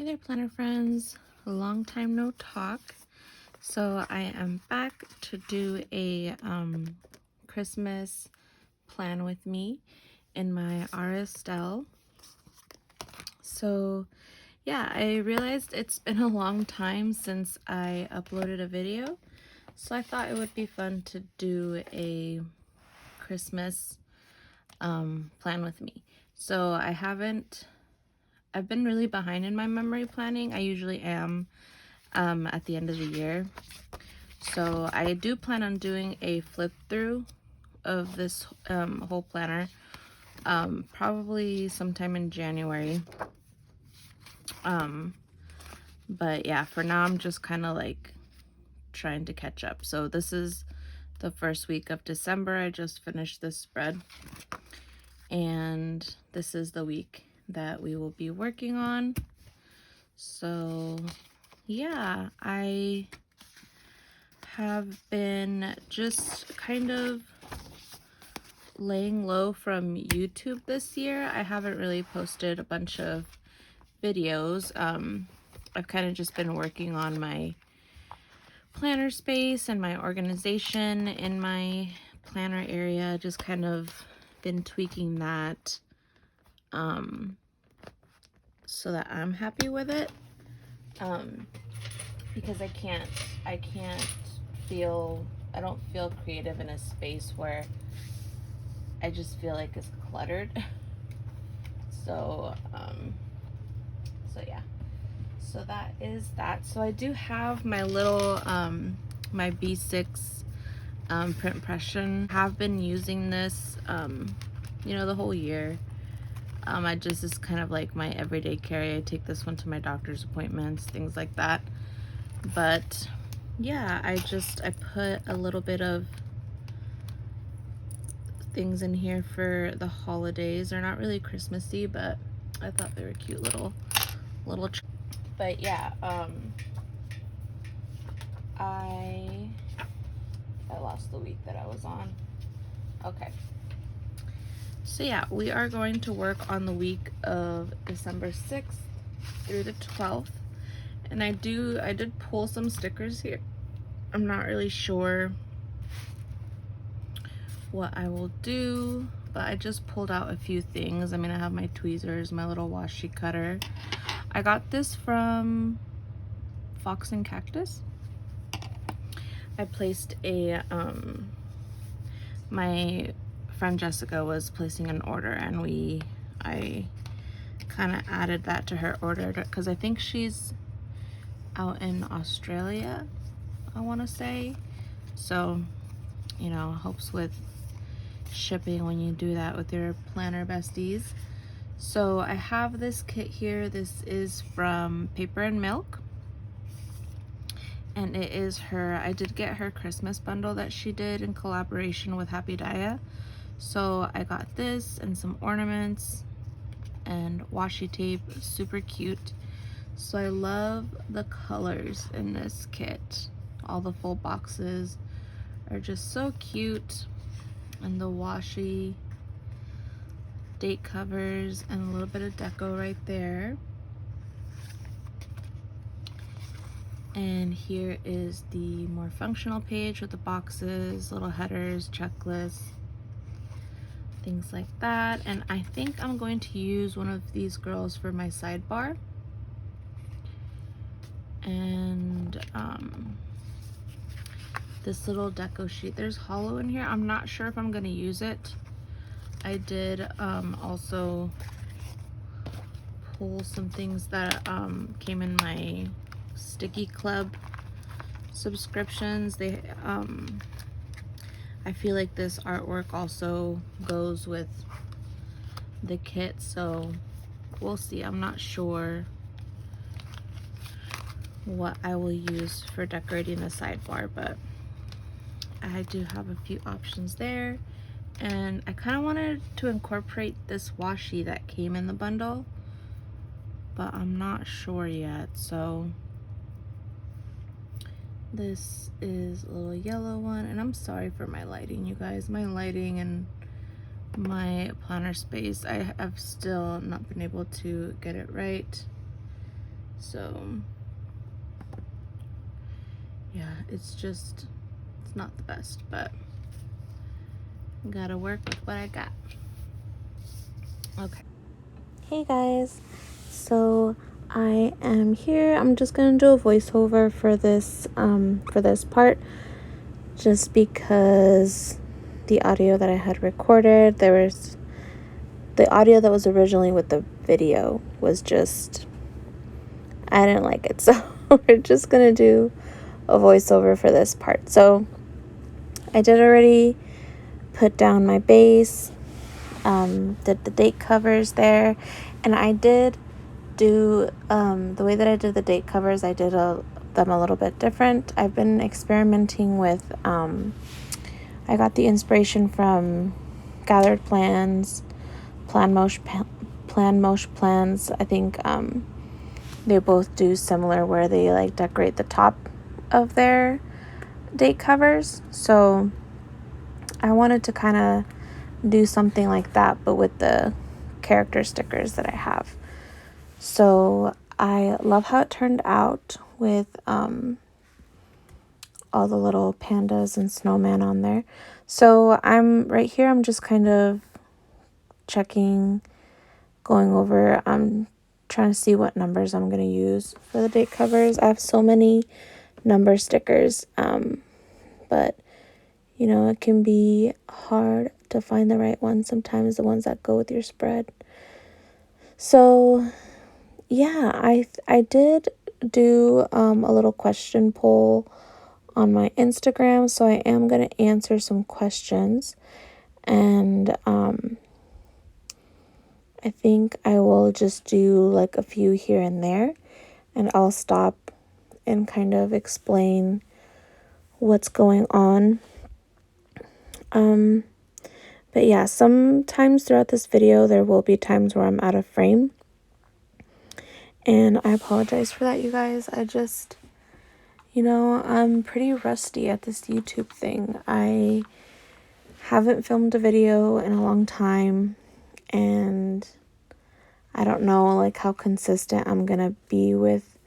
there, planner friends. A long time no talk. So I am back to do a Christmas plan with me in my Estelle. So yeah, I realized it's been a long time since I uploaded a video. So I thought it would be fun to do a Christmas plan with me. So I've been really behind in my memory planning. I usually am at the end of the year. So I do plan on doing a flip through of this whole planner, probably sometime in January. But yeah, for now I'm just kind of like trying to catch up. So this is the first week of December. I just finished this spread, and this is the week that we will be working on. So yeah, I have been just kind of laying low from YouTube this year. I haven't really posted a bunch of videos. I've kind of just been working on my planner space and my organization in my planner area, just kind of been tweaking that so that I'm happy with it, because I don't feel creative in a space where I just feel like it's cluttered. So yeah, so that is that. So I do have my little my B6 print impression. I have been using this the whole year. This is kind of like my everyday carry. I take this one to my doctor's appointments, things like that. But yeah, I put a little bit of things in here for the holidays. They're not really Christmassy, but I thought they were cute little but yeah, I lost the week that I was on. Okay. So yeah, we are going to work on the week of December 6th through the 12th. And I did pull some stickers here. I'm not really sure what I will do, but I just pulled out a few things. I mean, I have my tweezers, my little washi cutter. I got this from Fox and Cactus. I placed my friend Jessica was placing an order, and I kind of added that to her order because I think she's out in Australia, I want to say. So, helps with shipping when you do that with your planner besties. So I have this kit here. This is from Paper and Milk, and it is I did get her Christmas bundle that she did in collaboration with Happy Daya. So I got this and some ornaments and washi tape. Super cute. So I love the colors in this kit. All the full boxes are just so cute, and the washi date covers and a little bit of deco right there. And here is the more functional page with the boxes, little headers, checklists, things like that. And I think I'm going to use one of these girls for my sidebar. And this little deco sheet, there's hollow in here. I'm not sure if I'm going to use it. I did also pull some things that came in my Sticky Club subscriptions. They I feel like this artwork also goes with the kit, so we'll see. I'm not sure what I will use for decorating the sidebar, but I do have a few options there. And I kind of wanted to incorporate this washi that came in the bundle, but I'm not sure yet. So this is a little yellow one, and I'm sorry for my lighting, you guys. My lighting and my planner space, I have still not been able to get it right. So yeah, it's not the best, but gotta work with what I got. Okay. Hey guys, so I am here. I'm just gonna do a voiceover for this part, just because the audio that I had recorded, the audio that was originally with the video was just, I didn't like it, so we're just gonna do a voiceover for this part. So I did already put down my base, did the date covers there, and I did do the way that I did the date covers, I did them a little bit different. I've been experimenting with I got the inspiration from Gathered Plans, Plan Mosh Plans. I think they both do similar, where they like decorate the top of their date covers. So I wanted to kind of do something like that, but with the character stickers that I have. So I love how it turned out with all the little pandas and snowman on there. So I'm right here, I'm just kind of checking, going over, I'm trying to see what numbers I'm going to use for the date covers. I have so many number stickers, but you know, it can be hard to find the right ones sometimes, the ones that go with your spread. So yeah, I did do a little question poll on my Instagram, so I am going to answer some questions, and I think I will just do like a few here and there, and I'll stop and kind of explain what's going on. But yeah, sometimes throughout this video there will be times where I'm out of frame, and I apologize for that, you guys. I just, you know, I'm pretty rusty at this YouTube thing. I haven't filmed a video in a long time, and I don't know like how consistent I'm gonna be with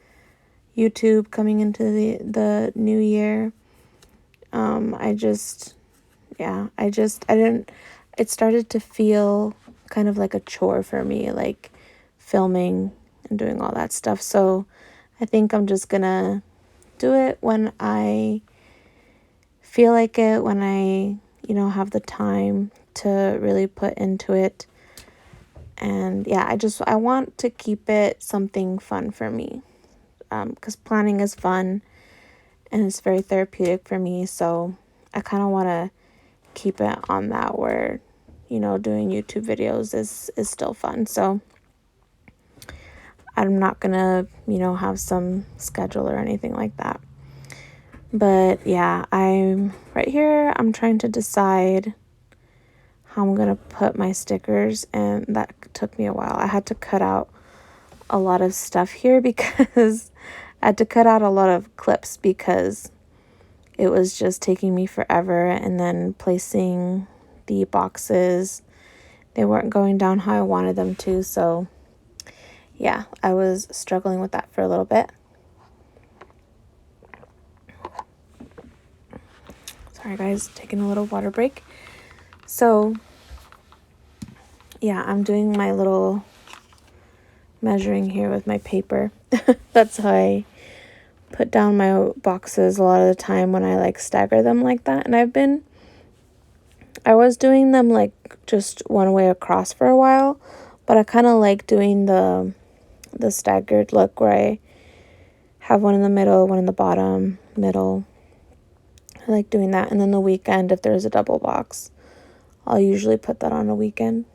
YouTube coming into the new year. It started to feel kind of like a chore for me, like filming and doing all that stuff. So I think I'm just gonna do it when I feel like it, when I, you know, have the time to really put into it. And yeah, I want to keep it something fun for me, because planning is fun and it's very therapeutic for me. So I kind of want to keep it on that, where, you know, doing YouTube videos is still fun. So I'm not gonna, you know, have some schedule or anything like that. But yeah, I'm right here, I'm trying to decide how I'm gonna put my stickers, and that took me a while. I had to cut out a lot of stuff here because I had to cut out a lot of clips because it was just taking me forever. And then placing the boxes, they weren't going down how I wanted them to. So yeah, I was struggling with that for a little bit. Sorry guys, taking a little water break. So yeah, I'm doing my little measuring here with my paper. That's how I put down my boxes a lot of the time, when I like stagger them like that. And I was doing them like just one way across for a while, but I kind of like doing the staggered look, where I have one in the middle, one in the bottom, middle. I like doing that. And then the weekend, if there's a double box, I'll usually put that on a weekend.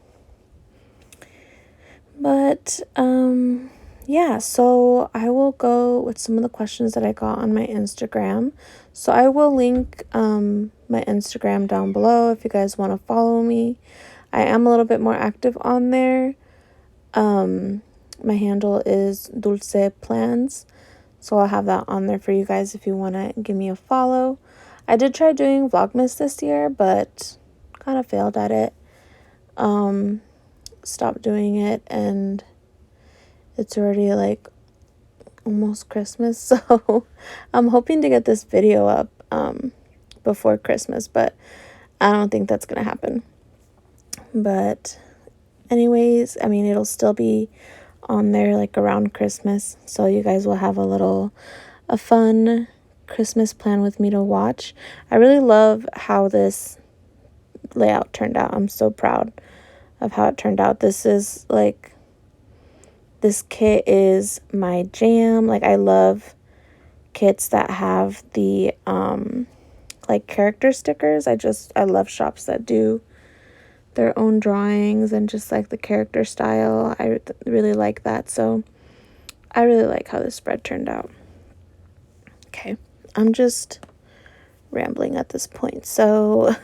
But yeah, so I will go with some of the questions that I got on my Instagram. So I will link my Instagram down below if you guys want to follow me. I am a little bit more active on there. My handle is Dulce Plans, so I'll have that on there for you guys if you want to give me a follow. I did try doing Vlogmas this year, but kind of failed at it. Stopped doing it, and it's already like almost Christmas, so I'm hoping to get this video up before Christmas, but I don't think that's gonna happen. But anyways, I mean, it'll still be on there like around Christmas, so you guys will have a fun Christmas plan with me to watch. I really love how this layout turned out. I'm so proud of how it turned out. This kit is my jam. Like, I love kits that have the like character stickers. I love shops that do their own drawings and just like the character style. I really like that. So I really like how this spread turned out. Okay, I'm just rambling at this point. So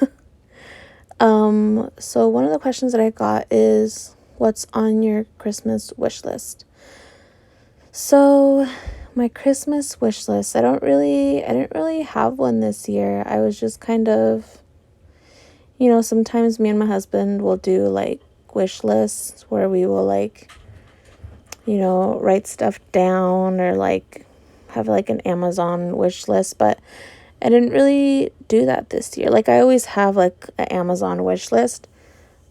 so one of the questions that I got is, what's on your Christmas wish list? So my Christmas wish list, I didn't really have one this year. I was just kind of, sometimes me and my husband will do like wish lists where we will like, write stuff down or like have like an Amazon wish list, but I didn't really do that this year. Like, I always have like an Amazon wish list,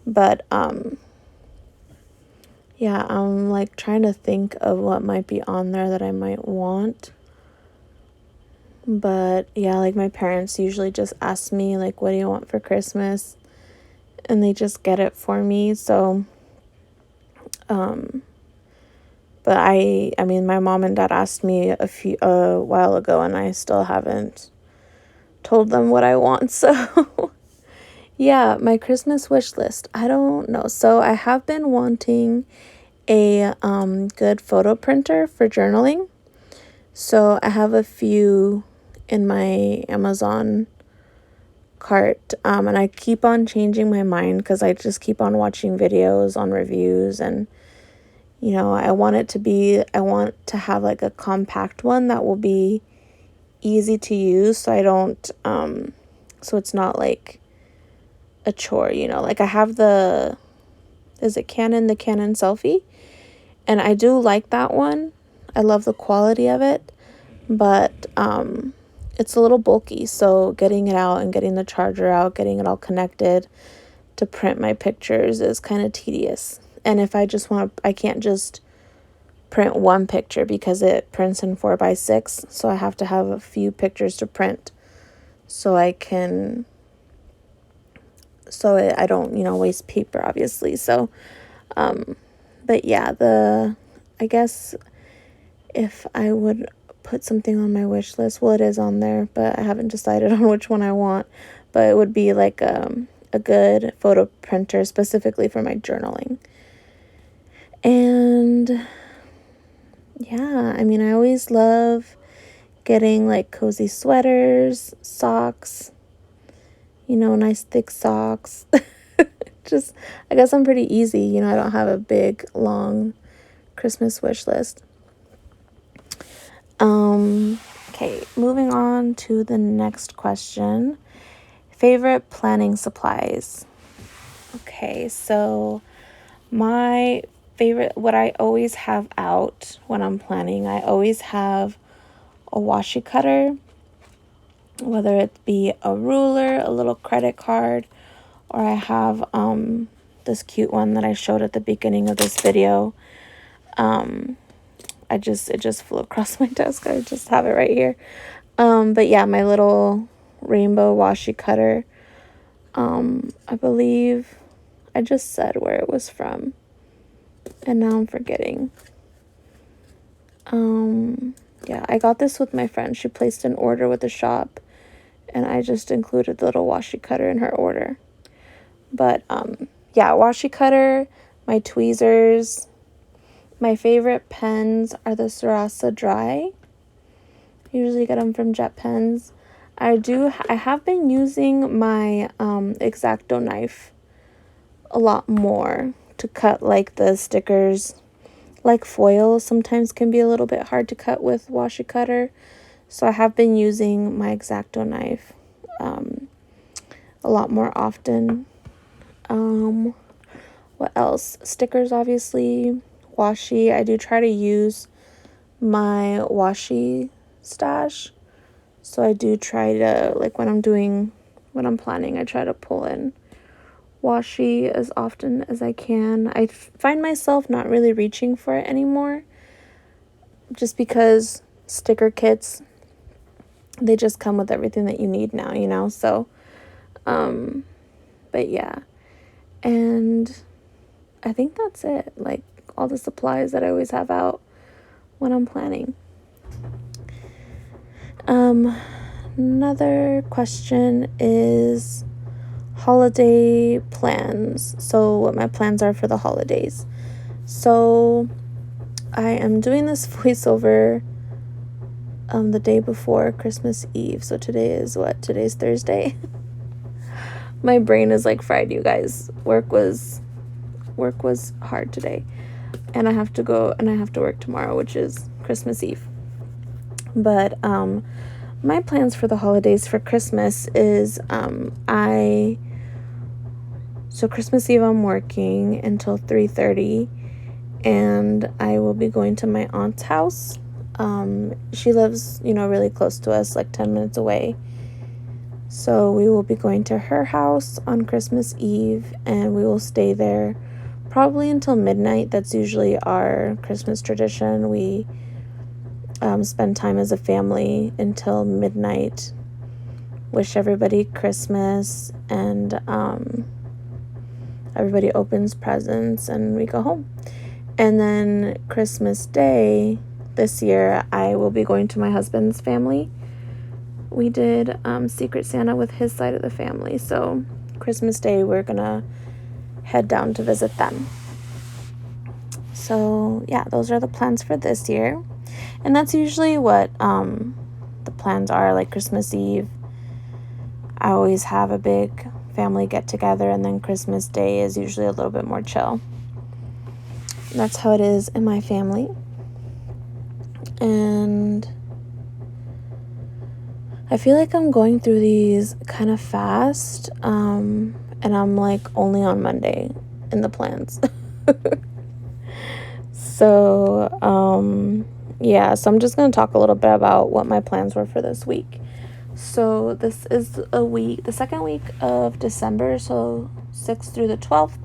but yeah, I'm like trying to think of what might be on there that I might want. But yeah, like my parents usually just ask me like, what do you want for Christmas? And they just get it for me. So but I mean, my mom and dad asked me a while ago, and I still haven't told them what I want. So yeah, my Christmas wish list. I don't know. So I have been wanting a good photo printer for journaling. So I have a few in my Amazon cart, and I keep on changing my mind because I just keep on watching videos on reviews, and I want to have like a compact one that will be easy to use, so I don't so it's not like a chore, like I have the Canon Selfie, and I do like that one. I love the quality of it, but it's a little bulky, so getting it out and getting the charger out, getting it all connected to print my pictures is kind of tedious. And if I can't just print one picture because it prints in 4x6, so I have to have a few pictures to print so I don't, waste paper, obviously. So, but yeah, I guess if I would put something on my wish list, well, it is on there, but I haven't decided on which one I want, but it would be like a good photo printer specifically for my journaling. And yeah, I mean, I always love getting like cozy sweaters, socks, nice thick socks. Just, I guess I'm pretty easy, I don't have a big, long Christmas wish list. Okay, moving on to the next question. Favorite planning supplies. Okay, so my favorite, what I always have out when I'm planning, I always have a washi cutter, whether it be a ruler, a little credit card, or I have this cute one that I showed at the beginning of this video. It just flew across my desk. I just have it right here. But yeah, my little rainbow washi cutter. I believe I just said where it was from, and now I'm forgetting. Yeah, I got this with my friend. She placed an order with the shop, and I just included the little washi cutter in her order. But yeah, washi cutter, my tweezers. My favorite pens are the Sarasa Dry. I usually get them from Jet Pens. I have been using my X-Acto knife a lot more to cut like the stickers. Like foil sometimes can be a little bit hard to cut with washi cutter, so I have been using my X-Acto knife a lot more often. What else? Stickers, obviously. Washi. I do try to use my washi stash. So I do try to, like, when I'm planning, I try to pull in washi as often as I can. I find myself not really reaching for it anymore, just because sticker kits, they just come with everything that you need now, you know? So, but yeah. And I think that's it. Like, all the supplies that I always have out when I'm planning. Another question is holiday plans. So what my plans are for the holidays. So I am doing this voiceover the day before Christmas Eve. So today is what? Today's Thursday. My brain is like fried, you guys. Work was hard today. And I have to go and I have to work tomorrow, which is Christmas Eve. But my plans for the holidays for Christmas is so Christmas Eve I'm working until 3:30, and I will be going to my aunt's house. She lives, really close to us, like 10 minutes away. So we will be going to her house on Christmas Eve, and we will stay there probably until midnight. That's usually our Christmas tradition. We spend time as a family until midnight, wish everybody Christmas, and everybody opens presents, and we go home. And then Christmas Day, this year, I will be going to my husband's family. We did Secret Santa with his side of the family, so Christmas Day we're gonna head down to visit them. So yeah, those are the plans for this year. And that's usually what the plans are. Like Christmas Eve, I always have a big family get together, and then Christmas Day is usually a little bit more chill. That's how it is in my family. And I feel like I'm going through these kind of fast, and I'm like only on Monday in the plans. So, yeah, so I'm just going to talk a little bit about what my plans were for this week. So this is the second week of December, so 6th through the 12th.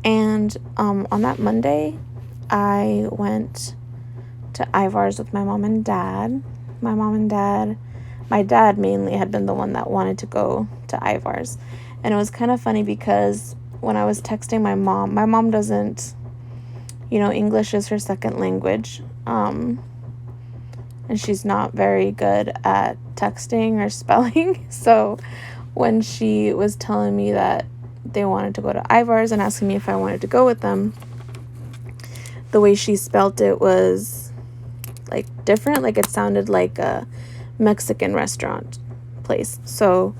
And on that Monday, I went to Ivar's with my mom and dad. My dad mainly had been the one that wanted to go to Ivar's. And it was kind of funny because when I was texting my mom doesn't, English is her second language. And she's not very good at texting or spelling. So when she was telling me that they wanted to go to Ivar's and asking me if I wanted to go with them, the way she spelt it was like different. Like it sounded like a Mexican restaurant place. So,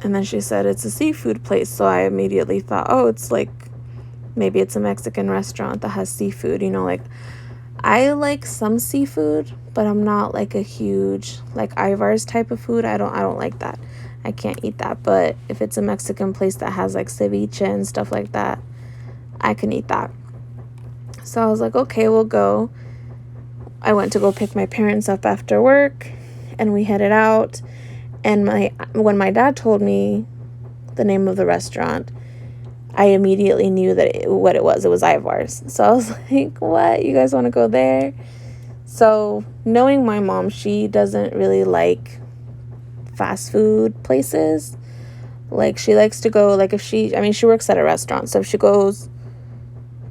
and then she said it's a seafood place. So I immediately thought, oh, it's like, maybe it's a Mexican restaurant that has seafood, like I like some seafood, but I'm not like a huge, like Ivar's type of food. I don't like that. I can't eat that. But if it's a Mexican place that has like ceviche and stuff like that, I can eat that. So I was like, okay, we'll go. I went to go pick my parents up after work, and we headed out. And when my dad told me the name of the restaurant, I immediately knew what it was. It was Ivar's. So I was like, what? You guys want to go there? So knowing my mom, she doesn't really like fast food places. Like she likes to go, like if she works at a restaurant. So if she goes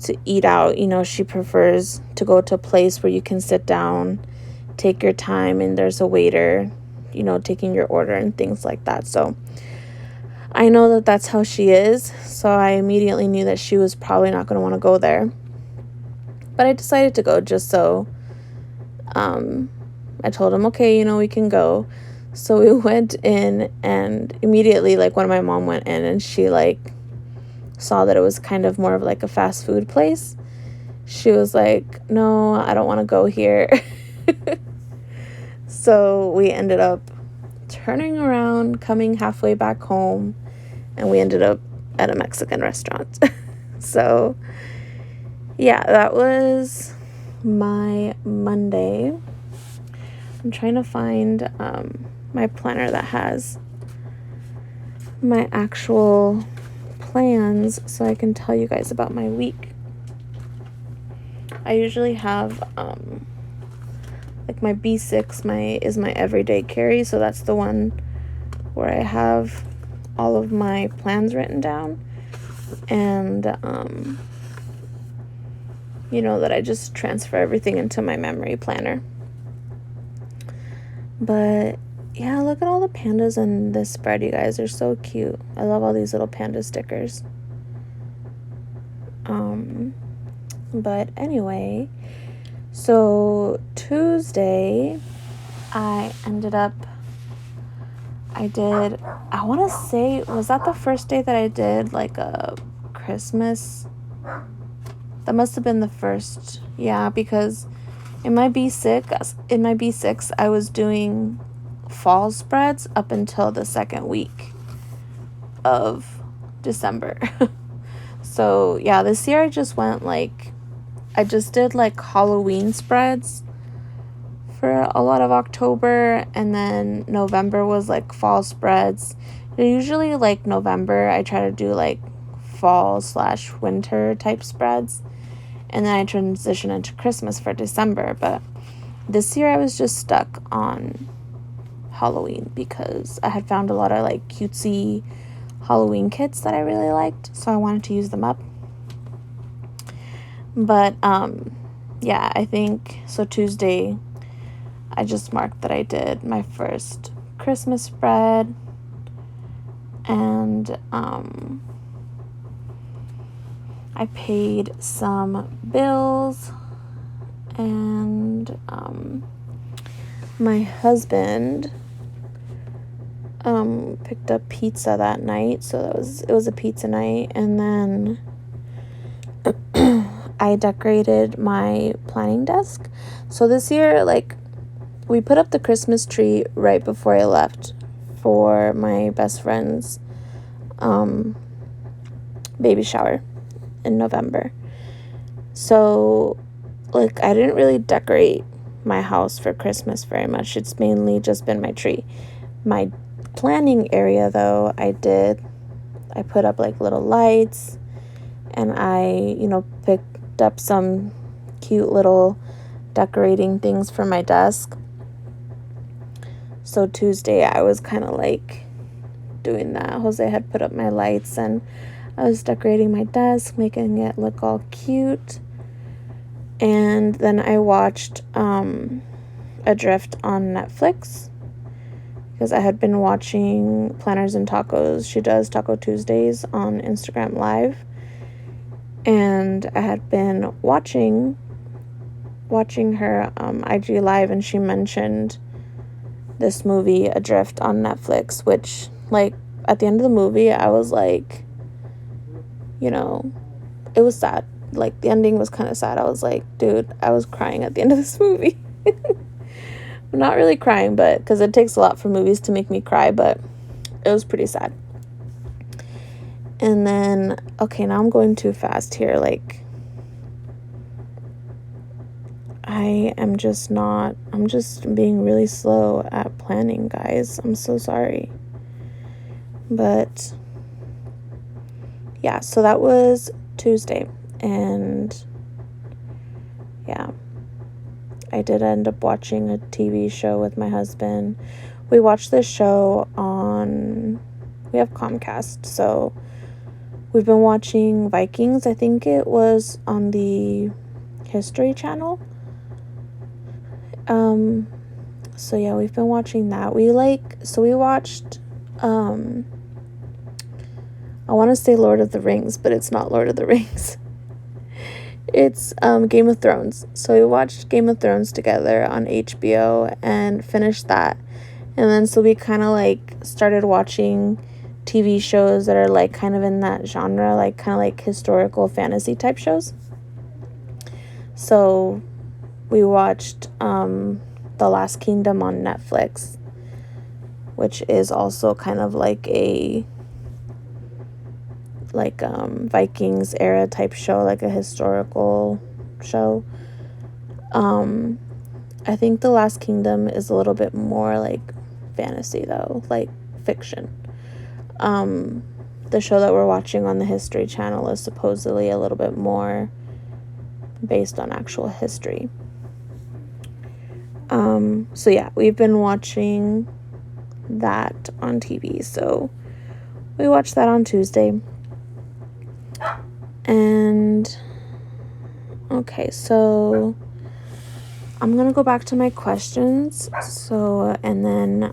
to eat out, she prefers to go to a place where you can sit down, take your time, and there's a waiter, taking your order and things like that. So I know that that's how she is, so I immediately knew that she was probably not going to want to go there. But I decided to go just so, I told him, okay, we can go. So we went in, and immediately, like, when my mom went in and she, like, saw that it was kind of more of, like, a fast food place, she was like, no, I don't want to go here. So we ended up turning around, coming halfway back home, and we ended up at a Mexican restaurant. So yeah, that was my Monday. I'm trying to find my planner that has my actual plans so I can tell you guys about my week. I usually have like my B6 is my everyday carry, so that's the one where I have all of my plans written down, and that I just transfer everything into my memory planner. But yeah, look at all the pandas in this spread, you guys. They're so cute. I love all these little panda stickers. But anyway, so Tuesday, I want to say, was that the first day that I did like a Christmas? That must have been the first. Yeah, because in my B6, I was doing fall spreads up until the second week of December. So yeah, this year I just did like Halloween spreads for a lot of October, and then November was like fall spreads. And usually like November I try to do like fall/winter type spreads, and then I transition into Christmas for December. But this year I was just stuck on Halloween because I had found a lot of like cutesy Halloween kits that I really liked, so I wanted to use them up. But yeah, I think so. Tuesday I just marked that I did my first Christmas spread, and I paid some bills, and my husband picked up pizza that night, so it was a pizza night. And then I decorated my planning desk. So this year, like, we put up the Christmas tree right before I left for my best friend's baby shower in November. So, like, I didn't really decorate my house for Christmas very much. It's mainly just been my tree. My planning area, though, I put up like little lights, and I picked up some cute little decorating things for my desk. So Tuesday I was kind of like doing that. Jose had put up my lights, and I was decorating my desk, making it look all cute. And then I watched Adrift on Netflix, because I had been watching Planners and Tacos. She does Taco Tuesdays on Instagram Live. And I had been watching her IG Live, and she mentioned this movie, Adrift, on Netflix, which, like, at the end of the movie, I was like, it was sad. Like, the ending was kind of sad. I was like, dude, I was crying at the end of this movie. I'm not really crying, but because it takes a lot for movies to make me cry, but it was pretty sad. And then, okay, now I'm going too fast here. Like, I'm just being really slow at planning, guys. I'm so sorry. But yeah, so that was Tuesday. And yeah, I did end up watching a TV show with my husband. We watched this show we have Comcast, so we've been watching Vikings. I think it was on the History Channel. So yeah, we've been watching that. We watched, I want to say Lord of the Rings, but it's not Lord of the Rings. It's Game of Thrones. So we watched Game of Thrones together on HBO and finished that. And then so we kind of like started watching TV shows that are like kind of in that genre, like kind of like historical fantasy type shows. So we watched The Last Kingdom on Netflix, which is also kind of like a Vikings era type show, like a historical show. I think The Last Kingdom is a little bit more like fantasy though, like fiction. The show that we're watching on the History Channel is supposedly a little bit more based on actual history. So yeah, we've been watching that on TV. So we watched that on Tuesday. And okay, so I'm gonna go back to my questions. So and then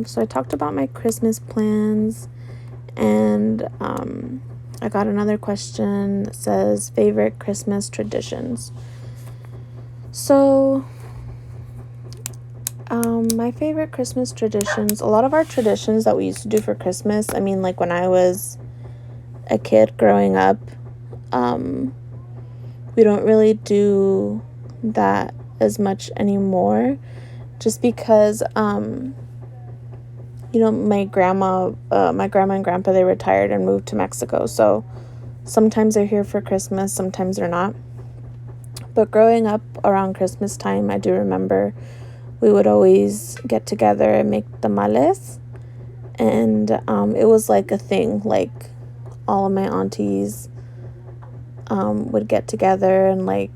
so I talked about my Christmas plans, and I got another question that says favorite Christmas traditions. So my favorite Christmas traditions, a lot of our traditions that we used to do for Christmas, I mean, like when I was a kid growing up, we don't really do that as much anymore, just because, my grandma and grandpa, they retired and moved to Mexico, so sometimes they're here for Christmas, sometimes they're not. But growing up around Christmas time, I do remember we would always get together and make tamales, and it was like a thing, like all of my aunties would get together, and like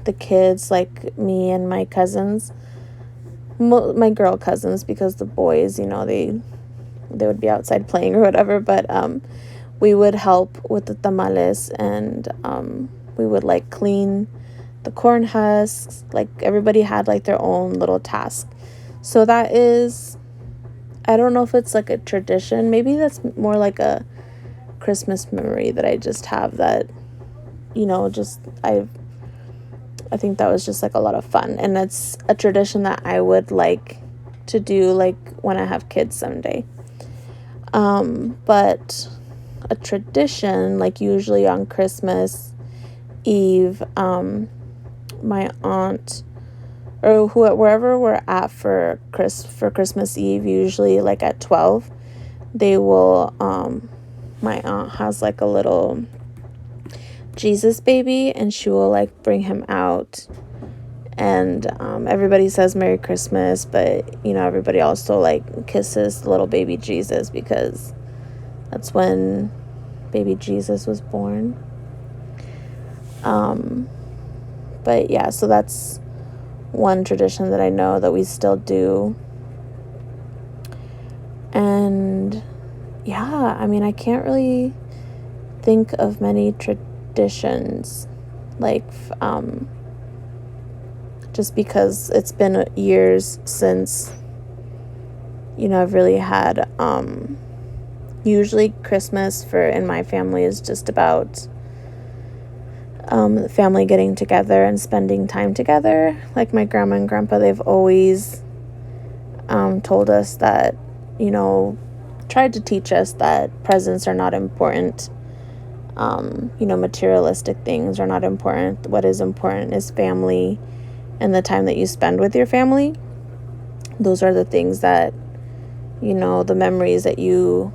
the kids, like me and my cousins, my girl cousins, because the boys, they would be outside playing or whatever, but we would help with the tamales, and we would like clean the corn husks. Like everybody had like their own little task. So that is, I don't know if it's like a tradition, maybe that's more like a Christmas memory that I just have, that just I think that was just like a lot of fun, and it's a tradition that I would like to do like when I have kids someday. But a tradition, like usually on Christmas Eve, my aunt, or wherever we're at for Christmas Eve, usually like at 12, they will, my aunt has like a little Jesus baby, and she will like bring him out, and everybody says Merry Christmas, but everybody also like kisses the little baby Jesus, because that's when baby Jesus was born. But yeah, so that's one tradition that I know that we still do. And yeah, I mean, I can't really think of many traditions, like just because it's been years since I've really had usually Christmas in my family is just about the family getting together and spending time together. Like my grandma and grandpa, they've always told us that, tried to teach us that presents are not important. Materialistic things are not important. What is important is family and the time that you spend with your family. Those are the things that, the memories that you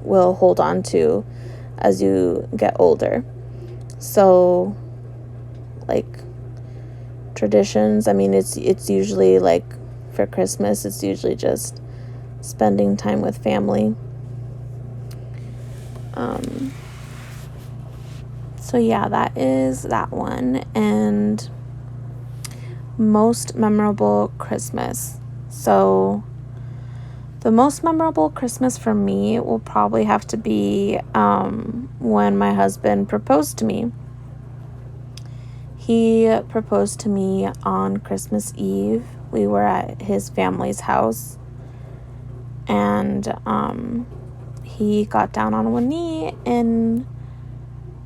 will hold on to as you get older. So, like, traditions, I mean, it's usually, like, for Christmas, it's usually just spending time with family. So, yeah, that is that one. And most memorable Christmas. So, the most memorable Christmas for me will probably have to be when my husband proposed to me. He proposed to me on Christmas Eve. We were at his family's house, and he got down on one knee in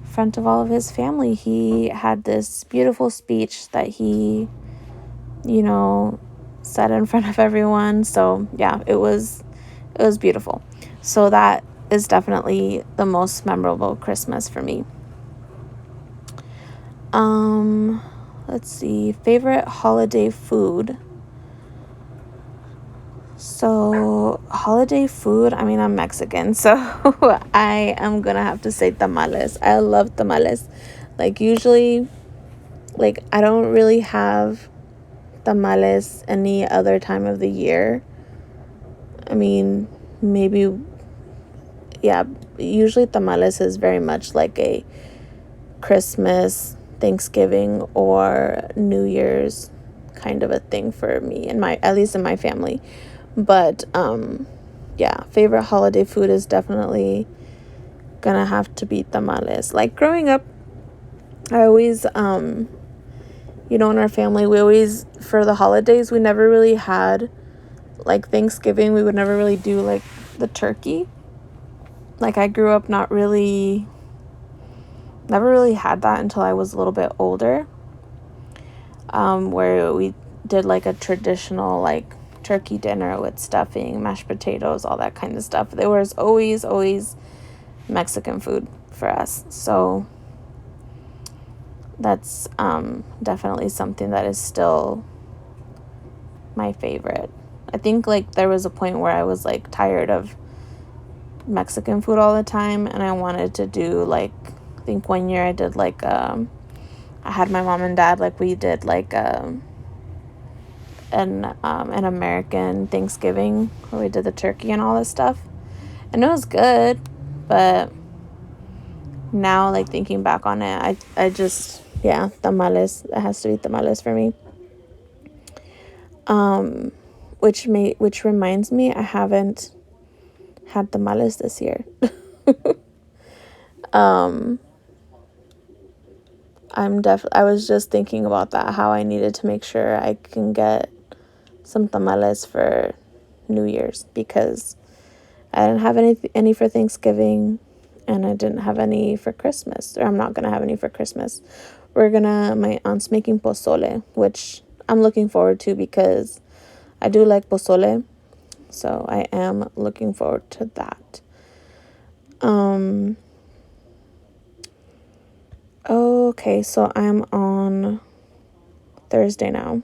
front of all of his family. He had this beautiful speech that he, said in front of everyone. So yeah, it was beautiful. So that is definitely the most memorable Christmas for me. Let's see, favorite holiday food. So holiday food, I mean, I'm Mexican, so I am gonna have to say tamales. I love tamales. Like, usually, like, I don't really have tamales any other time of the year. I mean, maybe, yeah, usually tamales is very much like a Christmas, Thanksgiving, or New Year's kind of a thing for me, at least in my family. But yeah, favorite holiday food is definitely gonna have to be tamales. Like, growing up, I always in our family, we always, for the holidays, we never really had, like, Thanksgiving, we would never really do, like, the turkey. Like, I grew up never really had that until I was a little bit older, where we did, like, a traditional, like, turkey dinner with stuffing, mashed potatoes, all that kind of stuff. There was always Mexican food for us. So that's definitely something that is still my favorite. I think, like, there was a point where I was, like, tired of Mexican food all the time, and I wanted to do, like, I think one year I did, like, I had my mom and dad, like, we did, like, an American Thanksgiving where we did the turkey and all this stuff, and it was good. But now, like, thinking back on it, I just, yeah, tamales, it has to be tamales for me. Which reminds me, I haven't had tamales this year. I was just thinking about that, how I needed to make sure I can get some tamales for New Year's, because I didn't have any for Thanksgiving, and I didn't have any for Christmas, or I'm not gonna have any for Christmas. My aunt's making pozole, which I'm looking forward to because I do like pozole, so I am looking forward to that. Okay, so I'm on Thursday now.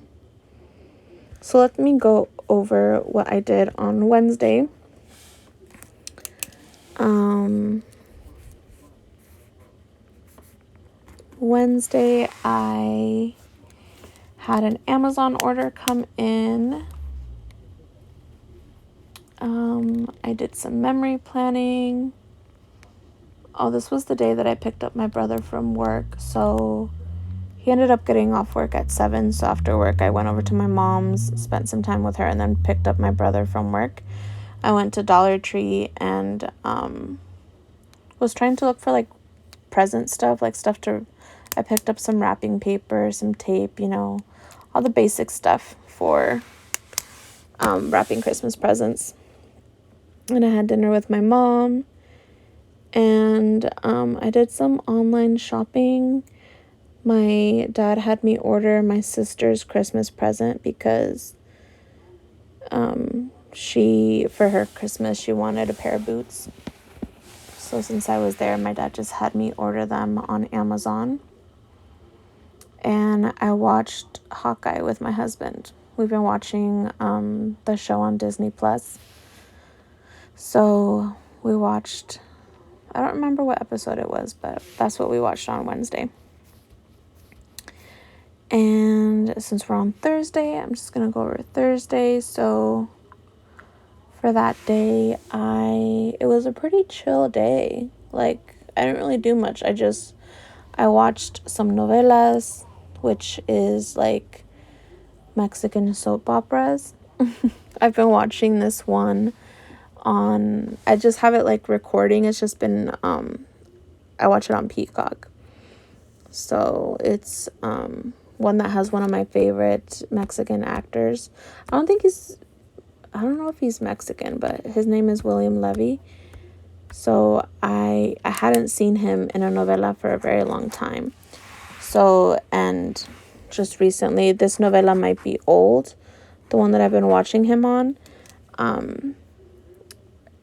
So let me go over what I did on Wednesday. Wednesday, I had an Amazon order come in. I did some memory planning. Oh, this was the day that I picked up my brother from work. So he ended up getting off work at 7. So after work, I went over to my mom's, spent some time with her, and then picked up my brother from work. I went to Dollar Tree and was trying to look for, like, present stuff, like stuff to... I picked up some wrapping paper, some tape, all the basic stuff for wrapping Christmas presents. And I had dinner with my mom, and I did some online shopping. My dad had me order my sister's Christmas present because for her Christmas, she wanted a pair of boots. So since I was there, my dad just had me order them on Amazon. And I watched Hawkeye with my husband. We've been watching the show on Disney Plus. So we watched, I don't remember what episode it was, but that's what we watched on Wednesday. And since we're on Thursday, I'm just going to go over Thursday. So for that day, it was a pretty chill day. Like, I didn't really do much. I watched some novelas, which is like Mexican soap operas. I've been watching this one I just have it, like, recording. It's just been, I watch it on Peacock. So it's one that has one of my favorite Mexican actors. I don't know if he's Mexican, but his name is William Levy. So I hadn't seen him in a novela for a very long time. So, and just recently, this novela might be old, the one that I've been watching him on,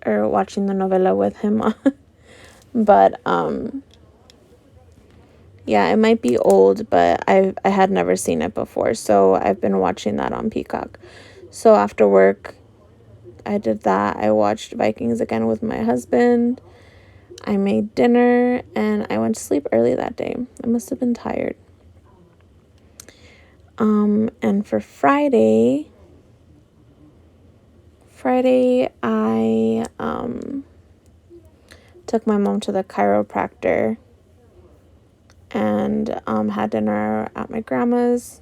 or watching the novela with him on. But yeah, it might be old, but I had never seen it before, so I've been watching that on Peacock. So after work, I did that. I watched Vikings again with my husband. I made dinner and I went to sleep early that day. I must have been tired. And for Friday I took my mom to the chiropractor and had dinner at my grandma's.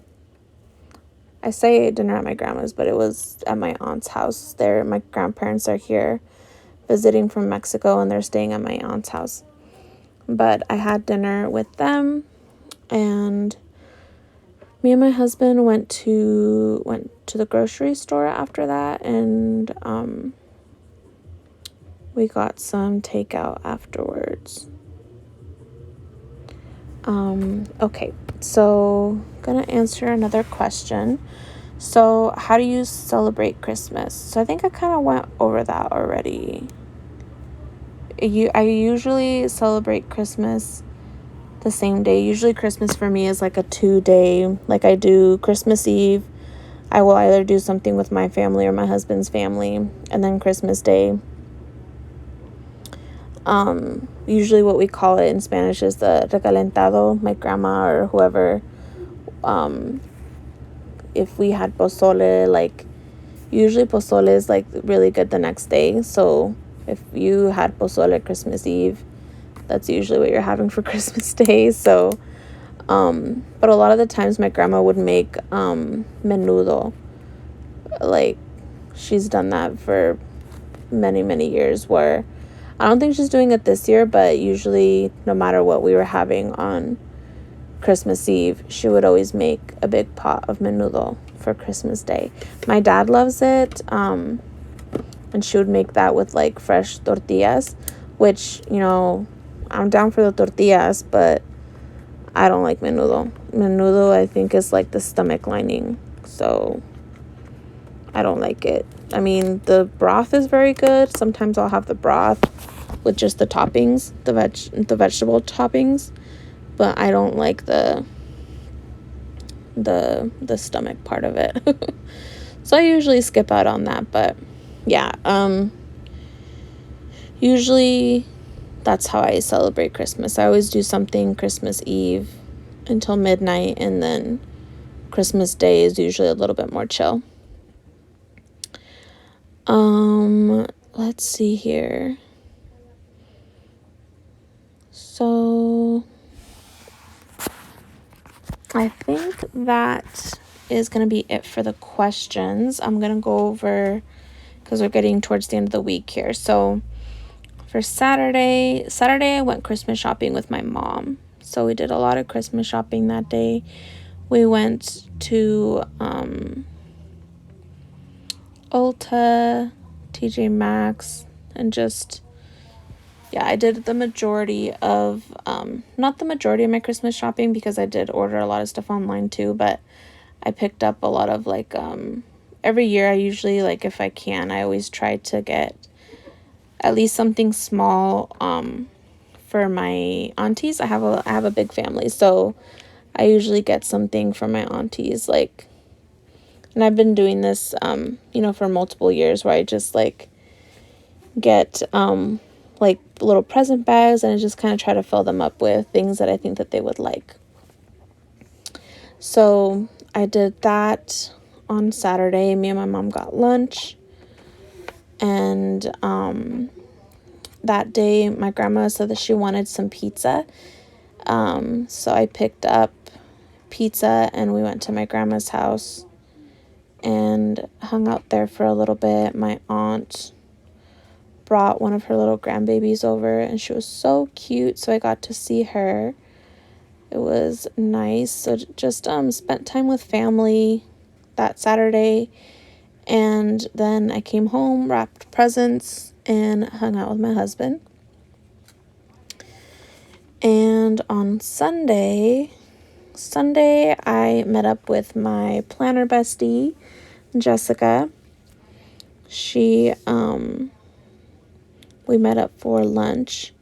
I say dinner at my grandma's, but it was at my aunt's house. My grandparents are here visiting from Mexico, and they're staying at my aunt's house. But I had dinner with them, and me and my husband went to the grocery store after that, and we got some takeout afterwards. Okay, so gonna answer another question. So how do you celebrate Christmas? So I think I kind of went over that already. I usually celebrate Christmas the same day. Usually Christmas for me is like a 2-day, like I do Christmas Eve. I will either do something with my family or my husband's family, and then Christmas Day. Usually what we call it in Spanish is the recalentado. My grandma or whoever, if we had pozole, like usually pozole is like really good the next day. So if you had pozole Christmas Eve, that's usually what you're having for Christmas Day. So, but a lot of the times my grandma would make menudo. Like, she's done that for many, many years, where I don't think she's doing it this year, but usually no matter what we were having on Christmas Eve, she would always make a big pot of menudo for Christmas Day. My dad loves it, and she would make that with like fresh tortillas, which, you know, I'm down for the tortillas, but I don't like menudo. Menudo, I think, is like the stomach lining, so I don't like it. I mean, the broth is very good. Sometimes I'll have the broth with just the toppings, the vegetable toppings, but I don't like the stomach part of it. So I usually skip out on that, but yeah, usually that's how I celebrate Christmas. I always do something Christmas Eve until midnight, and then Christmas Day is usually a little bit more chill. Let's see here. So I think that is going to be it for the questions. I'm going to go over, because we're getting towards the end of the week here. So for Saturday I went Christmas shopping with my mom. So we did a lot of Christmas shopping that day. We went to Ulta, TJ Maxx, and just, yeah, I did the majority of, not the majority of my Christmas shopping, because I did order a lot of stuff online too, but I picked up a lot of, like, every year I usually, like, if I can, I always try to get at least something small, for my aunties. I have a big family, so I usually get something for my aunties, like, and I've been doing this, for multiple years, where I just, like, get, like, little present bags, and I just kind of try to fill them up with things that I think that they would like. So I did that on Saturday. Me and my mom got lunch, and that day my grandma said that she wanted some pizza. So I picked up pizza, and we went to my grandma's house and hung out there for a little bit. My aunt brought one of her little grandbabies over, and she was so cute, so I got to see her. It was nice. So just spent time with family that Saturday, and then I came home, wrapped presents, and hung out with my husband. And on Sunday I met up with my planner bestie, Jessica. We met up for lunch,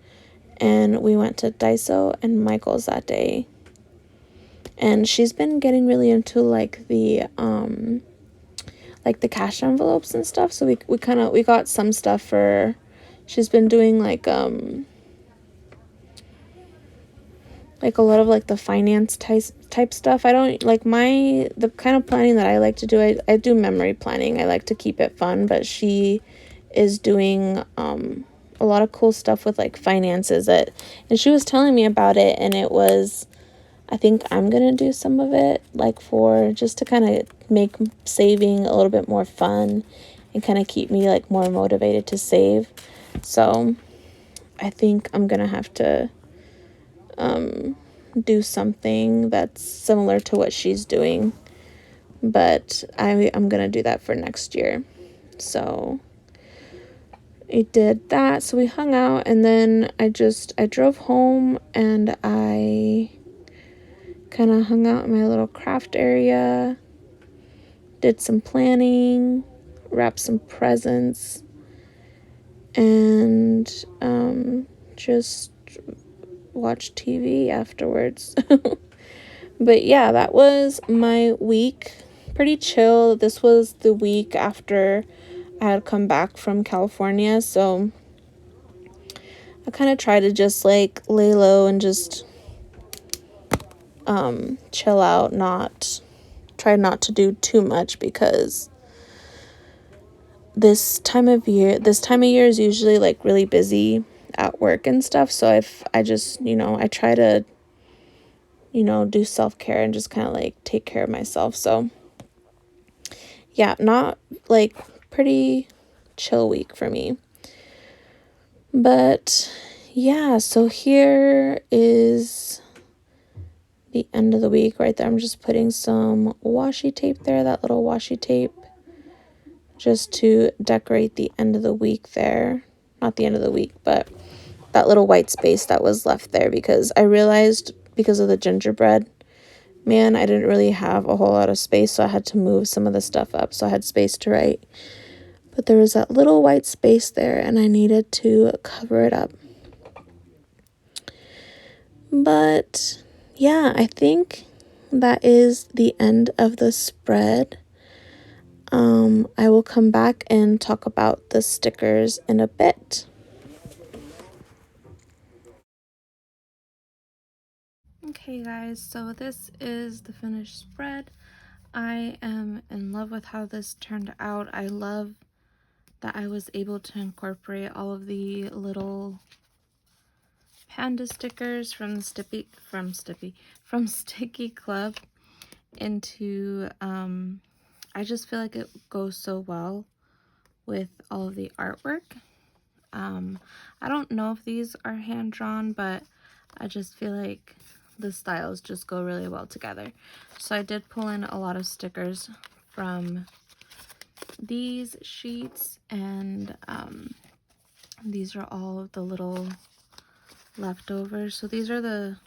and we went to Daiso and Michael's that day. And she's been getting really into, like, the cash envelopes and stuff. So we got some stuff for, she's been doing, like, like a lot of like the finance type stuff. I don't like the kind of planning that I like to do. I do memory planning. I like to keep it fun, but she is doing a lot of cool stuff with like finances, and she was telling me about it, and it was, I think I'm gonna do some of it, like for just to kind of make saving a little bit more fun and kind of keep me like more motivated to save. So I think I'm gonna have to do something that's similar to what she's doing, but I'm gonna do that for next year. So I did that. So we hung out, and then I drove home, and I kind of hung out in my little craft area, did some planning, wrapped some presents, and just watched TV afterwards. But yeah, that was my week. Pretty chill. This was the week after I had come back from California, so I kind of try to just like lay low and just chill out, try not to do too much, because this time of year is usually like really busy at work and stuff. So if I just, I try to, do self-care and just kind of like take care of myself. So yeah, not like pretty chill week for me. But yeah, so here is the end of the week right there. I'm just putting some washi tape there, that little washi tape, just to decorate the end of the week there. Not the end of the week, but that little white space that was left there, because I realized because of the gingerbread man, I didn't really have a whole lot of space, so I had to move some of the stuff up so I had space to write. But there was that little white space there, and I needed to cover it up. But yeah, I think that is the end of the spread. I will come back and talk about the stickers in a bit. Okay guys, so this is the finished spread. I am in love with how this turned out. I love that I was able to incorporate all of the little panda stickers from Sticky Club into I just feel like it goes so well with all of the artwork. I don't know if these are hand drawn, but I just feel like the styles just go really well together. So I did pull in a lot of stickers from these sheets, and these are all of the little leftovers. So these are the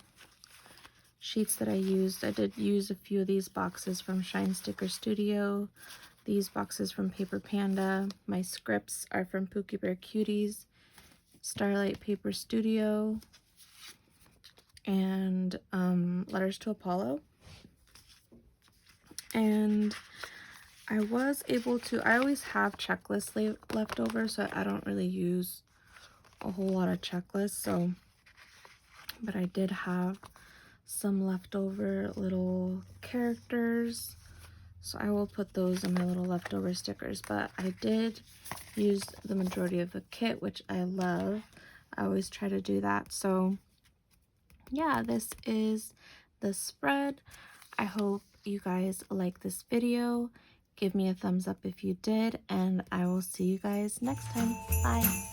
sheets that I used. I did use a few of these boxes from Shine Sticker Studio, these boxes from Paper Panda. My scripts are from Pookie Bear Cuties, Starlight Paper Studio, and Letters to Apollo. And I was able to, I always have checklists left over, so I don't really use a whole lot of checklists. So, but I did have some leftover little characters, so I will put those in my little leftover stickers. But I did use the majority of the kit, which I love. I always try to do that. So yeah, this is the spread. I hope you guys like this video. Give me a thumbs up if you did, and I will see you guys next time. Bye.